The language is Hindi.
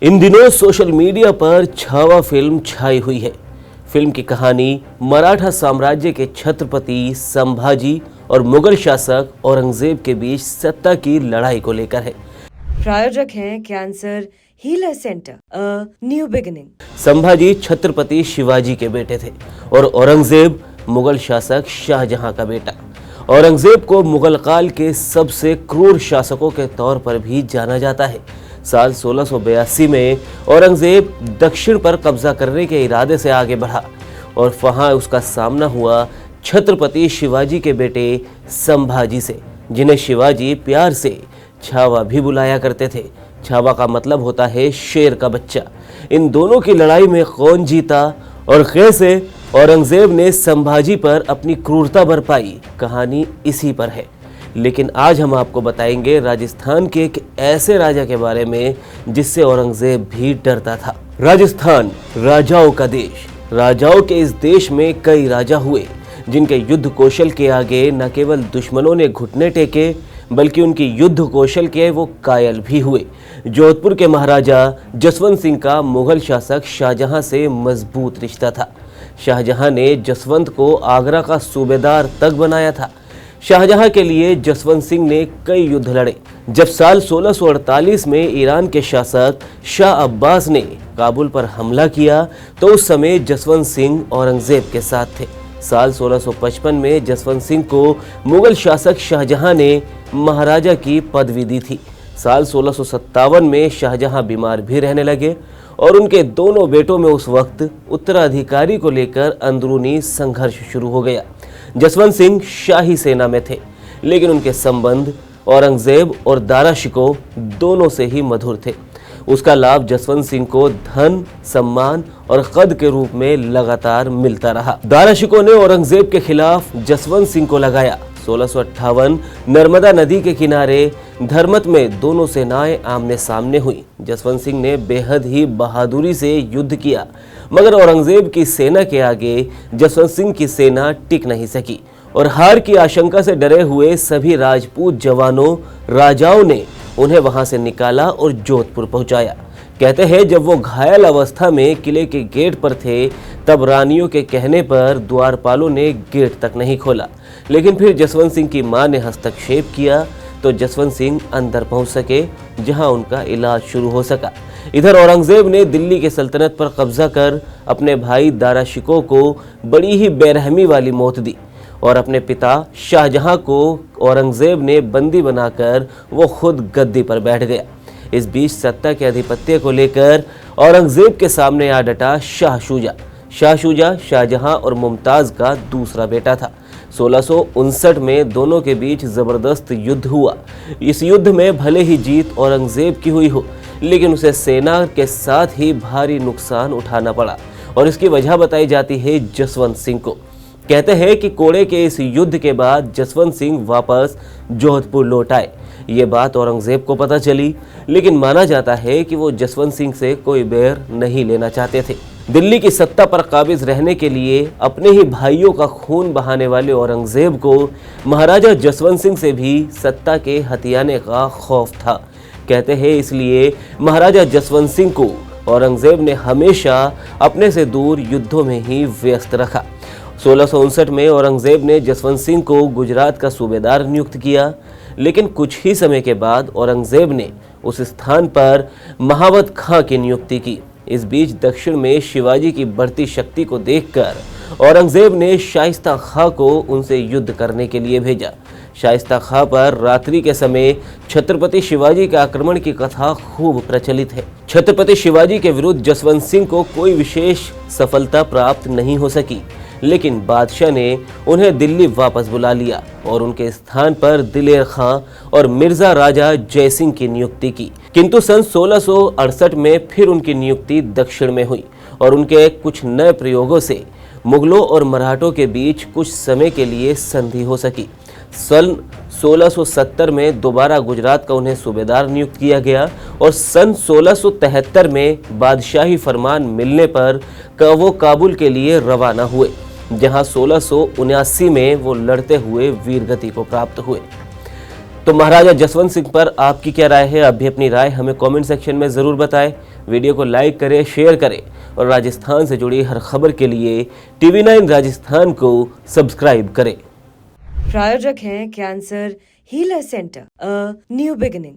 इन दिनों सोशल मीडिया पर छावा फिल्म छाई हुई है। फिल्म की कहानी मराठा साम्राज्य के छत्रपति संभाजी और मुगल शासक औरंगजेब के बीच सत्ता की लड़ाई को लेकर है। प्रायोजक हैं cancer healer centre, a new beginning. Sambhaji Chhatrapati Shivaji के बेटे थे और औरंगजेब मुगल शासक शाहजहां का बेटा। औरंगजेब को मुगल काल के सबसे क्रूर शासकों के तौर पर भी जाना जाता है। साल 1682 में औरंगजेब दक्षिण पर कब्जा करने के इरादे से आगे बढ़ा और वहां उसका सामना हुआ छत्रपति शिवाजी के बेटे संभाजी से, जिन्हें शिवाजी प्यार से छावा भी बुलाया करते थे। छावा का मतलब होता है शेर का बच्चा। इन दोनों की लड़ाई में कौन जीता और कैसे औरंगजेब ने संभाजी पर अपनी क्रूरता बरपाई, कहानी इसी पर है। लेकिन आज हम आपको बताएंगे राजस्थान के एक ऐसे राजा के बारे में जिससे औरंगजेब भी डरता था। राजस्थान राजाओं का देश। राजाओं के इस देश में कई राजा हुए जिनके युद्ध कौशल के आगे न केवल दुश्मनों ने घुटने टेके बल्कि उनकी युद्ध कौशल के वो कायल भी हुए। जोधपुर के महाराजा जसवंत सिंह का मुगल शासक शाहजहां से मजबूत रिश्ता था। शाहजहां ने जसवंत को आगरा का सूबेदार तक बनाया था। शाहजहां के लिए जसवंत सिंह ने कई युद्ध लड़े। जब साल 1648 में ईरान के शासक शाह अब्बास ने काबुल पर हमला किया तो उस समय जसवंत सिंह औरंगजेब के साथ थे। साल 1655 में जसवंत सिंह को मुगल शासक शाहजहां ने महाराजा की पदवी दी थी। साल 1657 में शाहजहां बीमार भी रहने लगे और उनके दोनों बेटों में उस वक्त उत्तराधिकारी को लेकर अंदरूनी संघर्ष शुरू हो गया। जसवंत सिंह शाही सेना में थे, लेकिन उनके संबंध औरंगजेब और दारा शिकोह दोनों से ही मधुर थे। उसका लाभ जसवंत सिंह को धन, सम्मान और कद के रूप में लगातार मिलता रहा। दारा शिकोह ने औरंगजेब के खिलाफ जसवंत सिंह को लगाया। 1658 नर्मदा नदी के किनारे धर्मत में दोनों सेनाएं आमने सामने हुई। जसवंत सिंह ने बेहद ही बहादुरी से युद्ध किया, मगर औरंगजेब की सेना के आगे जसवंत सिंह की सेना टिक नहीं सकी और हार की आशंका से डरे हुए सभी राजपूत जवानों राजाओं ने उन्हें वहां से निकाला और जोधपुर पहुंचाया। कहते हैं जब वो घायल अवस्था में किले के गेट पर थे तब रानियों के कहने पर द्वारपालों ने गेट तक नहीं खोला, लेकिन फिर जसवंत सिंह की मां ने हस्तक्षेप किया तो जसवंत सिंह अंदर पहुंच सके, जहां उनका इलाज शुरू हो सका। इधर औरंगजेब ने दिल्ली के सल्तनत पर कब्जा कर अपने भाई दारा शिकोह को बड़ी ही बेरहमी वाली मौत दी और अपने पिता शाहजहां को औरंगजेब ने बंदी बनाकर वो खुद गद्दी पर बैठ गया। इस बीच सत्ता के आधिपत्य को लेकर औरंगजेब के सामने आ डटा शाह शुजा। शाह शुजा शाहजहां और मुमताज का दूसरा बेटा था। 1659 में दोनों के बीच जबरदस्त युद्ध हुआ। इस युद्ध में भले ही जीत औरंगजेब की हुई हो, लेकिन उसे सेना के साथ ही भारी नुकसान उठाना पड़ा और इसकी वजह बताई जाती है जसवंत सिंह को। कहते हैं कि कोड़े के इस युद्ध के बाद जसवंत सिंह वापस जोधपुर लौट आए। ये बात औरंगजेब को पता चली, लेकिन माना जाता है कि वो जसवंत सिंह से कोई बैर नहीं लेना चाहते थे। दिल्ली की सत्ता पर काबिज रहने के लिए अपने ही भाइयों का खून बहाने वाले औरंगजेब को महाराजा जसवंत सिंह से भी सत्ता के हथियाने का खौफ था। कहते हैं इसलिए महाराजा जसवंत सिंह को औरंगजेब ने हमेशा अपने से दूर युद्धों में ही व्यस्त रखा। 1659 में औरंगजेब ने जसवंत सिंह को गुजरात का सूबेदार नियुक्त किया, लेकिन कुछ ही समय के बाद औरंगजेब ने उस स्थान पर महावत खां की नियुक्ति की। इस बीच दक्षिण में शिवाजी की बढ़ती शक्ति को देखकर औरंगजेब ने शाइस्ता खां को उनसे युद्ध करने के लिए भेजा। शाइस्ता खां पर रात्रि के समय छत्रपति शिवाजी के आक्रमण की कथा खूब प्रचलित है। छत्रपति शिवाजी के विरुद्ध जसवंत सिंह को कोई विशेष सफलता प्राप्त नहीं हो सकी, लेकिन बादशाह ने उन्हें दिल्ली वापस बुला लिया और उनके स्थान पर दिलेर खां और मिर्जा राजा जयसिंह की नियुक्ति की। किंतु सन 1668 में फिर उनकी नियुक्ति दक्षिण में हुई और उनके कुछ नए प्रयोगों से मुगलों और मराठों के बीच कुछ समय के लिए संधि हो सकी। सन 1670 में दोबारा गुजरात का उन्हें सूबेदार नियुक्त किया गया और सन 1673 में बादशाही फरमान मिलने पर वो काबुल के लिए रवाना हुए, जहां 1679 में वो लड़ते हुए वीरगति को प्राप्त हुए। तो महाराजा जसवंत सिंह पर आपकी क्या राय है? आप भी अपनी राय हमें कमेंट सेक्शन में जरूर बताएं। वीडियो को लाइक करें, शेयर करें और राजस्थान से जुड़ी हर खबर के लिए TV9 राजस्थान को सब्सक्राइब करें। प्रायोजक हैं cancer healer centre, a new beginning.